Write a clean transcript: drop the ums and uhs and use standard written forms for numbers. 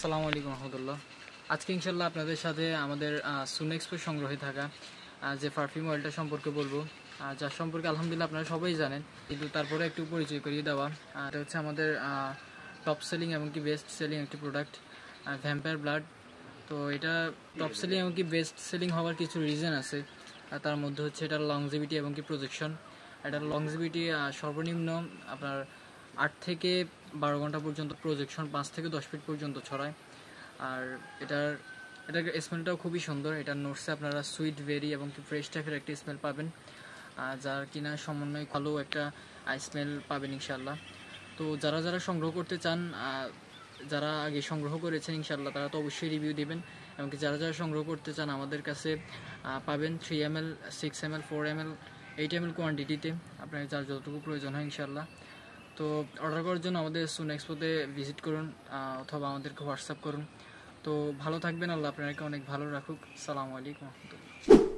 আসসালামু আলাইকুম রহমতুল্লাহ। আজকে ইনশাল্লাহ আপনাদের সাথে আমাদের সুনেক্সপো সংগ্রহে থাকা যে পারফিউম অয়েলটা সম্পর্কে বলবো, যার সম্পর্কে আলহামদুলিল্লাহ আপনারা সবাই জানেন, কিন্তু তারপরে একটু পরিচয় করিয়ে দেওয়া। এটা হচ্ছে আমাদের টপ সেলিং এমনকি বেস্ট সেলিং একটি প্রোডাক্ট, ভ্যাম্পায়ার ব্লাড। তো এটা টপ সেলিং এমনকি বেস্ট সেলিং হওয়ার কিছু রিজন আছে। তার মধ্যে হচ্ছে এটার লংজিভিটি এবং কি প্রজেকশন। এটার লংজিভিটি সর্বনিম্ন আপনার 8 থেকে 12 ঘন্টা পর্যন্ত, প্রজেকশন 5 থেকে 10 ফিট পর্যন্ত ছড়ায়। আর এটার স্মেলটাও খুবই সুন্দর। এটার নোটসে আপনারা সুইট বেরি এবং ফ্রেশ টাইপের একটি স্মেল পাবেন, যার কিনা সমন্বয় ভালো একটা স্মেল পাবেন ইনশাল্লাহ। তো যারা যারা সংগ্রহ করতে চান, যারা আগে সংগ্রহ করেছেন ইনশাল্লাহ তারা তো অবশ্যই রিভিউ দেবেন, এমনকি যারা যারা সংগ্রহ করতে চান আমাদের কাছে পাবেন 3 ml, 6 ml, 4 ml, 8 ml কোয়ান্টিটিতে, আপনার যার যতটুকু প্রয়োজন হয় ইনশাল্লাহ। তো অর্ডার করার জন্য আমাদের সুনেক্সপোতে ভিজিট করুন অথবা আমাদেরকে হোয়াটসঅ্যাপ করুন। তো ভালো থাকবেন, আল্লাহ আপনাকে অনেক ভালো রাখুক। আসসালামু আলাইকুম রহমতুল্লাহ।